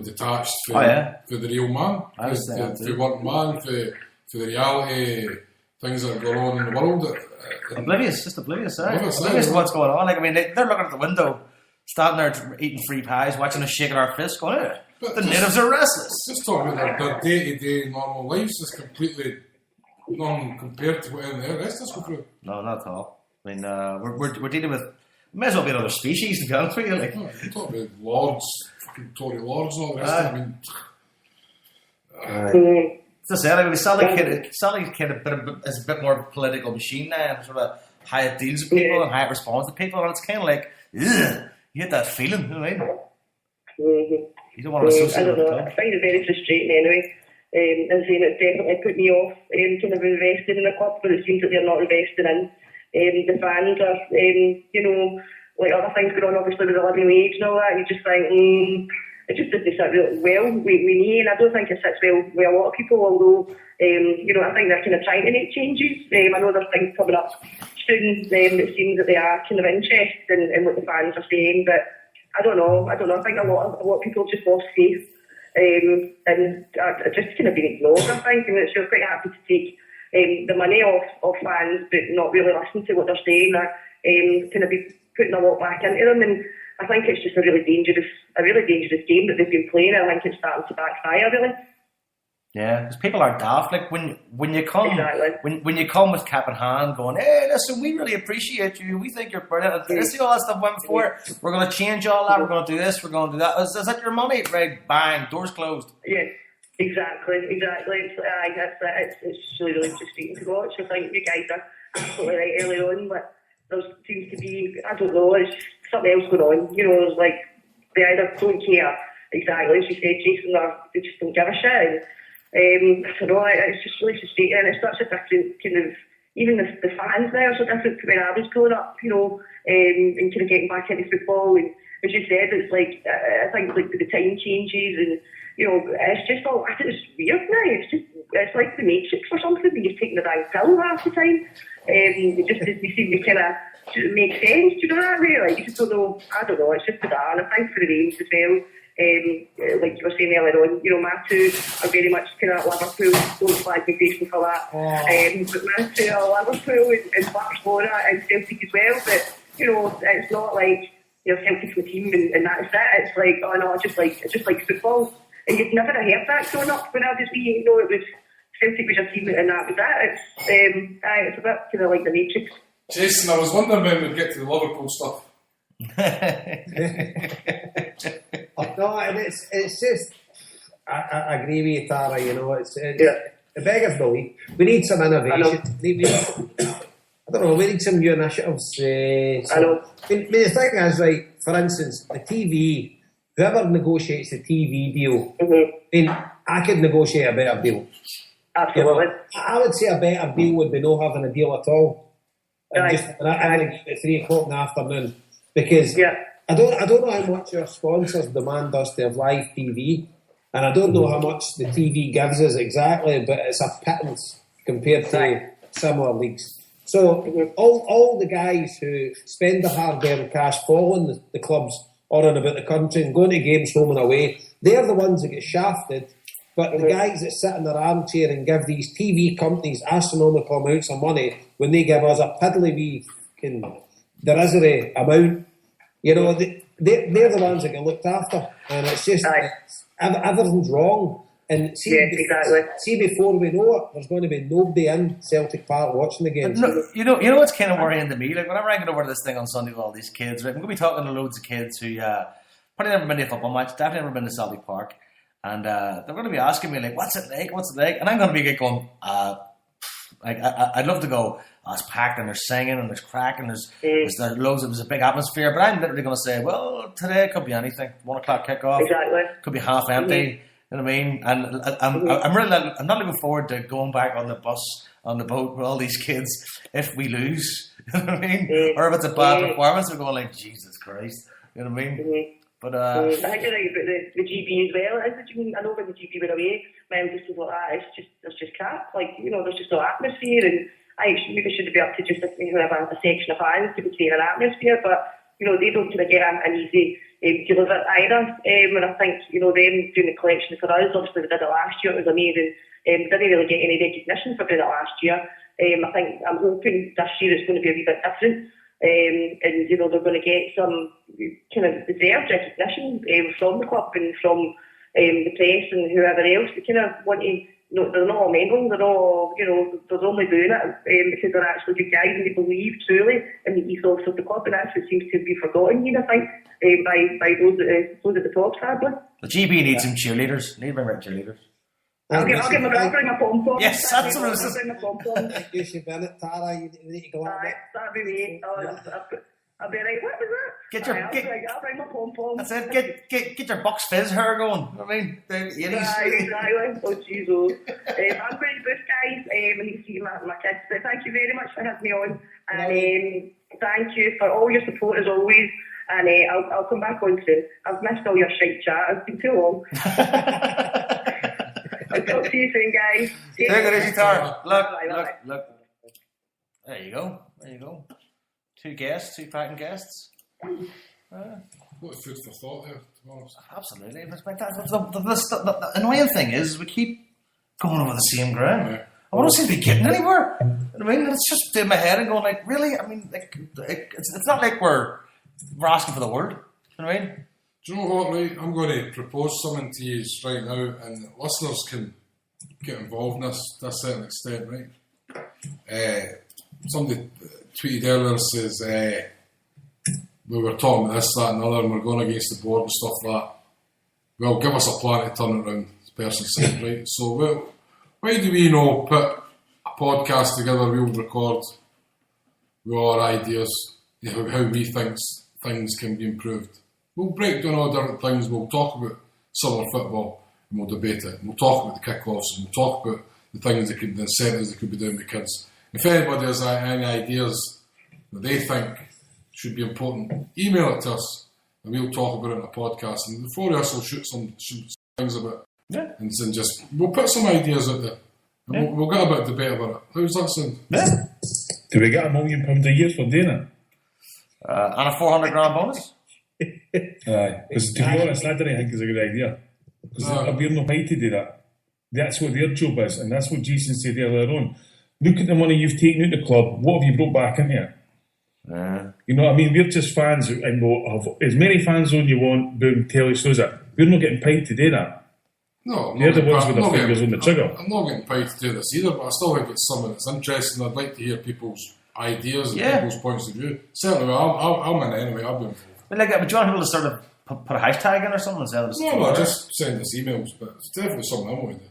detached for the real man, for work man, for the reality things that are going on in the world. Oblivious to what's going on. Like, I mean, they're looking at the window, standing there eating free pies, watching us shaking our fists, going, the natives are restless. Just talking about their day-to-day normal lives is completely compared to what the rest of us go through. No, not at all. I mean, we're dealing with, may as well be another species, to be honest with you. Like, you're talking about lords, fucking Tory lords and all the rest of it. I mean, as I said, I mean, Sally kind of is a bit more of a political machine now, sort of how it deals with people and how it responds to people, and it's kind of like, ugh, you get that feeling, you know what I mean? You don't want to associate with it. I find it very frustrating anyway. And saying it definitely put me off kind of investing in the club, but it seems that they're not investing in. The fans are, like other things going on, obviously with the living wage and all that, you just think, it just doesn't sit really well with me, and I don't think it sits well with a lot of people, although, I think they're kind of trying to make changes. I know there's things coming up soon, it seems that they are kind of interested in what the fans are saying, but I don't know, I think a lot of people just lost faith, and are just kind of being ignored, I think, and it's quite happy to take the money off fans, but not really listen to what they're saying, or kind of be putting a lot back into them, and I think it's just a really dangerous game that they've been playing. I think it's starting to backfire, really. Yeah, because people are daft. Like when you come, when you come with cap in hand, going, "Hey, listen, we really appreciate you. We think you're brilliant. See all that stuff went before. We're going to change all that. We're going to do this. We're going to do that. Is that your money? Right? Bang, doors closed." Yeah, exactly. It's really frustrating to watch. I think you guys are absolutely right early on, but there seems to be, I don't know, it's something else going on. It's like they either don't care exactly, as you said, Jason, or they just don't give a shit. And, I don't know, it's just really frustrating, and it's such a different kind of, even the fans now are so different to when I was growing up, and kind of getting back into football. And as you said, it's like, I think like the time changes, and it's just all, I think it's weird now. It's like the Matrix or something, where you're taking the dang pill half the time. It just doesn't seem to kind of make sense, do you know that way? Like, you just don't know, I don't know, it's just bizarre. And I think for the Rangers as well, like you were saying earlier on, my two are very much kind of Liverpool, don't flag me facing for that. But my two are Liverpool and Barcelona and Celtic as well, but, it's not like, Celtic's the team and that's it. It's like, oh no, it's just like football. And you'd never have heard that growing up when I was wee, it was Celtic was your team and that was it. It's a bit kind of like the Matrix. Jason, I was wondering when we'd get to the Liverpool stuff. No, and it's just, I agree with you, Tara, it's the beggars belief. We need some innovation. I don't know, we need some new initiatives. I know. The thing is, right, for instance, the TV, whoever negotiates the TV deal, I could negotiate a better deal. Absolutely. I would say a better deal would be no having a deal at all. And just at 3 o'clock in the afternoon. Because I don't know how much our sponsors demand us to have live TV, and I don't know how much the TV gives us exactly, but it's a pittance compared to similar leagues. So all the guys who spend their hard-earned cash following the clubs all in about the country and going to games home and away, they're the ones that get shafted. But the guys that sit in their armchair and give these TV companies astronomical amounts of money when they give us a piddly wee derisory amount, they're the ones that get looked after. And it's just, everything's wrong. And see before we know it, there's going to be nobody in Celtic Park watching the games. No, you know what's kind of worrying to me? Like, whenever I get over this thing on Sunday with all these kids, right, I'm going to be talking to loads of kids who probably never been to a football match, definitely never been to Celtic Park. And they're going to be asking me, like, what's it like? And I'm going to be going, I'd love to go, it's packed and there's singing and there's cracking, there's loads, it was a big atmosphere. But I'm literally going to say, well, today it could be anything. 1 o'clock kickoff. Exactly. Could be half empty. You know what I mean? And I'm not looking forward to going back on the bus, on the boat with all these kids if we lose. You know what I mean? Or if it's a bad performance, we're going like, Jesus Christ. You know what I mean? But I think you're right about the GB as well. I know when the GB went away, my eldest was like that. It's just crap. Like, there's just no atmosphere, and I maybe should be up to just have a section of fans to be creating an atmosphere, but they don't kind of get an easy deliver either. And I think, them doing the collection for us, obviously we did it last year, it was amazing. Didn't really get any recognition for doing it last year. I'm hoping this year it's going to be a wee bit different. And they're going to get some kind of deserved recognition from the club and from the press and whoever else. They kind of want to, they're not all meddling, they're all, they're only doing it because they're actually good guys and they believe truly in the ethos of the club, and that's what seems to be forgotten here, I think, by those at the top, sadly. The GB needs some cheerleaders. Need to bring cheerleaders. I'll bring my pom-pom. Yes, that's what I was saying. I'll bring my pom-pom. You should win it, Tara. You need to go out there. That'd be me. I'll be like, what was that? I'll bring my pom-pom. That's it. Get your Bucks Fizz hair going. I mean, the 80s. Exactly. Oh, jeez, oh. I'm going to boost, guys. I need to see my kids. But thank you very much for having me on. And thank you for all your support as always. And I'll come back on soon. I've missed all your shite chat. It's been too long. I'll talk to you soon, guys. Take it easy, Tara. Look. There you go. Two cracking guests. What a food for thought there, to be honest. Absolutely. The annoying thing is we keep going over the same ground. Yeah. I don't seem to be getting anywhere. I mean, it's just in my head and going like, really? I mean, it's not like we're asking for the world. You know what I mean? Do you know what, right? I'm going to propose something to you right now, and listeners can get involved in this to a certain extent, right? Somebody tweeted earlier, says we were talking about this, that and other, and we're going against the board and stuff like that. Well, give us a plan to turn it around, this person said, right? So, why do we put a podcast together, we'll record with our ideas, how we think things can be improved. We'll break down all different things, we'll talk about summer football, and we'll debate it. We'll talk about the kick-offs, and we'll talk about the incentives they could be doing with kids. If anybody has any ideas that they think should be important, email it to us, and we'll talk about it on a podcast. And the four of us will shoot some things about it. Yeah. And just, we'll put some ideas out there. And we'll get a bit of debate about it. How's that sound? Yeah. Do we get £1 million a year for doing it? And a $400,000 bonus? Aye. Because to be honest, I didn't think it's a good idea. Because we're not paid to do that. That's what their job is, and that's what Jason said earlier on. Look at the money you've taken out the club. What have you brought back into it? You know what I mean? We're just fans, and we'll have as many fans on you want doing telly shows. We're not getting paid to do that. No, they're the ones with their fingers on the trigger. I'm not getting paid to do this either, but I still think it's something that's interesting. I'd like to hear people's ideas and people's points of view. Certainly, I'm in anyway. I'll be involved. But do you want people to sort of put a hashtag in or something instead of just send us emails, but it's definitely something I want to do.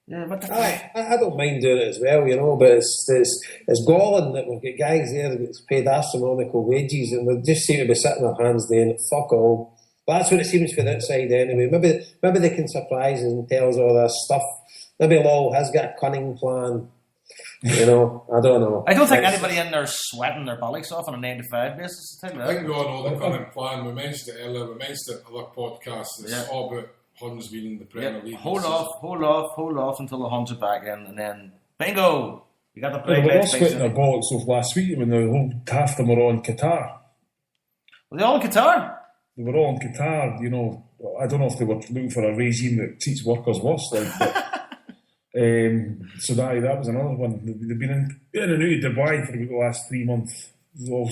Yeah, but I don't mind doing it as well, but it's galling that we've got guys there that get paid astronomical wages and they just seem to be sitting their hands doing it. Fuck all. But that's what it seems for the outside anyway. Maybe they can surprise us and tell us all this stuff. Maybe Lowell has got a cunning plan. I don't know. I don't think anybody in there sweating their bollocks off on a 9-to-5 basis. I think we all know the cunning plan. We mentioned it earlier. We mentioned it in other podcasts. It's all about Huns being in the Premier League. Hold off until the Huns are back in, and then bingo! You got the play. They were all sweating their bollocks off last week when half of them were on Qatar. Were they all in Qatar? They were all in Qatar. I don't know if they were looking for a regime that treats workers worse. So that was another one. They've been in and out of Dubai for about the last 3 months. There's all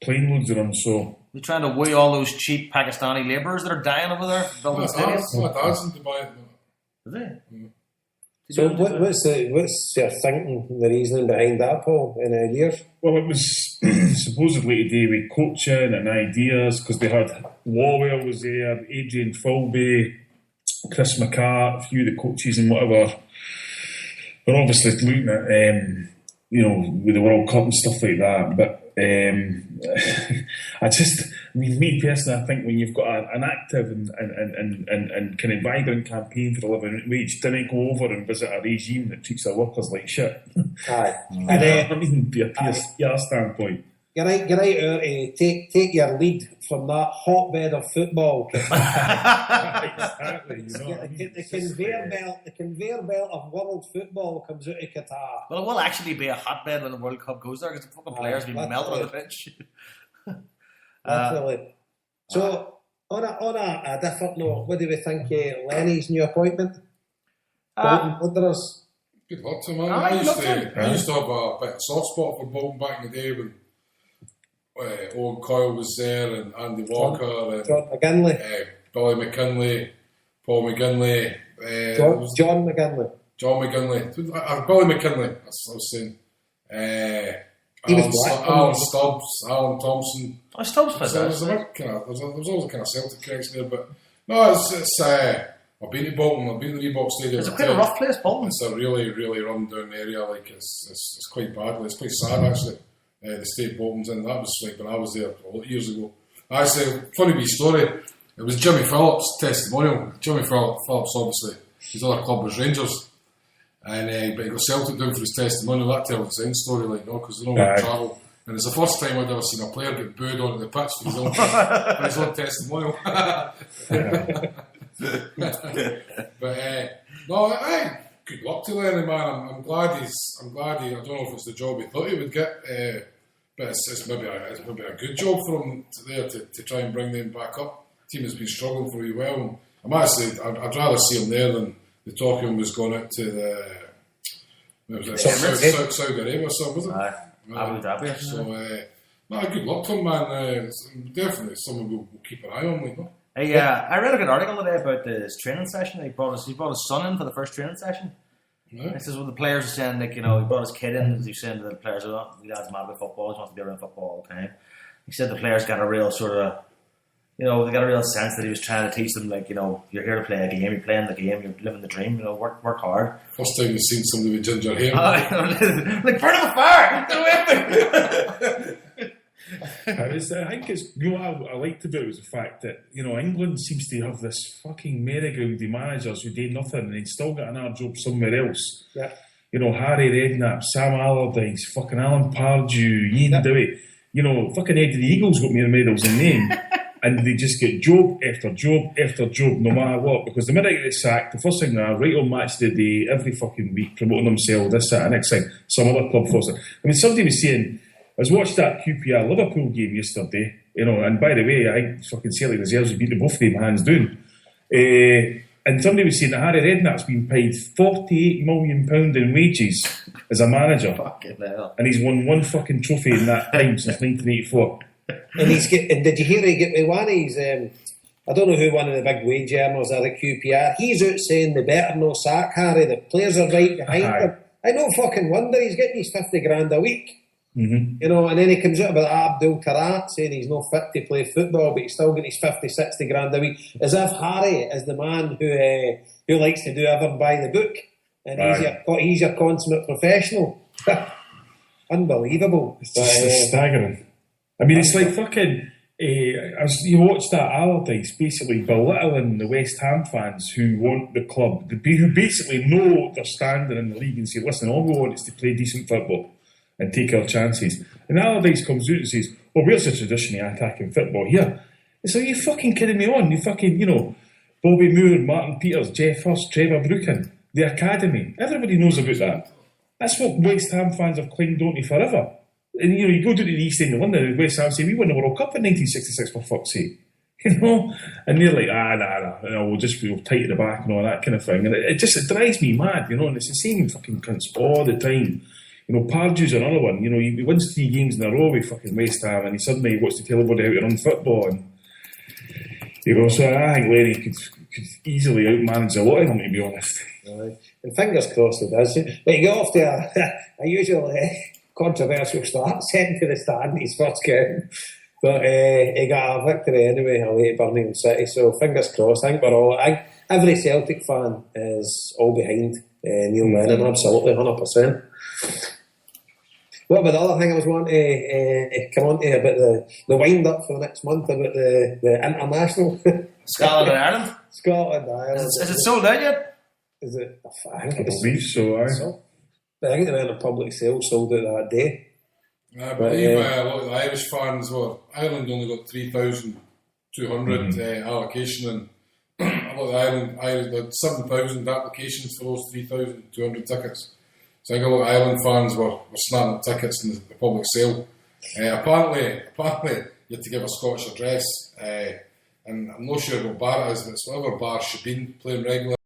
plane loads of them. So they're trying to weigh all those cheap Pakistani labourers that are dying over there building stadiums. My dad's in Dubai at the Is minute. he? Mm. So what's your thinking, the reasoning behind that, Paul? Any ideas? Well, it was supposedly to do with coaching and ideas because they had Lawwell was there, Adrian Fulby, Chris McCart, a few of the coaches and whatever. We're obviously looking at with the World Cup and stuff like that, but me personally, I think when you've got an active and kind of vibrant campaign for the living wage, didn't go over and visit a regime that treats their workers like shit. Aye. I mean, be a PR standpoint. You're right take your lead from that hotbed of football. Exactly. The conveyor belt of world football comes out of Qatar. Well, it will actually be a hotbed when the World Cup goes there because the fucking players will be melting on the pitch. Literally. So, On a different note, what do we think of Lenny's new appointment? Bolton Wanderers. Good luck to him, man. I used to have a bit of soft spot for Bolton back in the day when Owen Coyle was there and Andy Walker and John McGinley. Billy McKinley, Paul McGinley. John McGinley. Billy McKinley, that's what I was saying. Alan Stubbs, Alan Thompson. Oh, Stubbs played There's always a kind of Celtic connection there, but no, it's I've been to Bolton, I've been to the Reebok Stadium. It's quite a rough place, Bolton. It's a really, really run down area. Like it's quite bad. It's quite sad actually. The state Bolton's in. That was like when I was there a lot of years ago. Actually, funny wee story. It was Jimmy Phillips' testimonial. Jimmy Phillips, obviously, his other club was Rangers, and but he got Celtic down for his testimonial. That tells the same story, like because they don't want to travel. And it's the first time I'd ever seen a player get booed onto the pitch for his own testimonial. But no, good luck to Lenny, man. I'm glad he. I don't know if it's the job he thought he would get, but it's maybe a good job for him to try and bring them back up. The team has been struggling for a while. I'd rather see him there than the talking was going out to the Saudi Arabia or something, wasn't it? Abu Dhabi. So, good luck to him, man. Definitely someone we'll keep an eye on, like, no? I read a good article today about this training session. He brought his son in for the first training session. Yeah. This is what the players are saying, like, he brought his kid in, as he was saying to the players, my dad's mad about football, he wants to be around football all the time. He said the players got a real sort of, they got a real sense that he was trying to teach them, like, you're here to play a game, you're playing the game, you're living the dream, work hard. First time you've seen somebody with ginger hair. Like, burn the fire! Get away from me! I think it's what I liked about it was the fact that England seems to have this fucking merry-go-round managers who do nothing and they still got another job somewhere else. Yeah. Harry Redknapp, Sam Allardyce, fucking Alan Pardew, Ian Dowie. Fucking Eddie the Eagles got more medals in name, and they just get job after job after job, no matter what. Because the minute they get sacked, the first thing they are right on match of the day every fucking week, promoting themselves. This, that, and next thing, some other club force it. I mean, somebody was saying. I was watched that QPR Liverpool game yesterday, and by the way, I think fucking Celtic reserves have beaten both of them hands down. And somebody was saying that Harry Redknapp's been paid £48 million in wages as a manager. Fucking hell. And he's won one fucking trophy in that time since 1984. And did you hear he get one of his, I don't know who one of the big wage earners are at QPR, he's out saying they better no sack Harry, the players are right behind him. I no fucking wonder he's getting his 50 grand a week. Mm-hmm. And then he comes out about Abdul Karat saying he's not fit to play football, but he's still getting his 50, 60 grand a week. As if Harry is the man who likes to do everything by the book, and he's your consummate professional. Unbelievable. It's staggering. I mean, it's like fucking. You watch that Allardyce basically belittling the West Ham fans who want the club, who basically know they're standing in the league and say, listen, all we want is to play decent football and take our chances. And Allardyce comes out and says, well, where's the tradition of attacking football here? It's like, are you fucking kidding me on? You fucking, Bobby Moore, Martin Peters, Jeff Hurst, Trevor Brooken, the academy. Everybody knows about that. That's what West Ham fans have clinged on to forever. And, you go down to the East End of London and West Ham say, we won the World Cup in 1966 for fuck's sake. And they're like, nah, we'll tight at the back and all that kind of thing. And it drives me mad, and it's the same fucking cunts all the time. Pardew's another one. He wins 3 games in a row with fucking West Ham, and he suddenly wants to tell everybody how to run football. And so I think Lenny could easily outmanage a lot of them, to be honest. Right. And fingers crossed he does. But he got off to a usual controversial start, sent to the stand his first game. But he got a victory anyway away at Birmingham City. So fingers crossed. I think every Celtic fan is all behind Neil Lennon, absolutely, 100%. What about the other thing I was wanting to come on to about the wind up for the next month about the international Scotland and Ireland? Scotland and Ireland. Is it sold out yet? Is it? I believe so. I think they went on public sale, sold out that day. I believe a lot of the Irish fans Ireland only got 3,200 allocation, and a lot of Ireland had 7,000 applications for those 3,200 tickets. So I think a lot of Ireland fans were snapping tickets in the public sale. Apparently, you had to give a Scottish address, and I'm not sure what bar it is, but it's whatever bar she's been playing regular.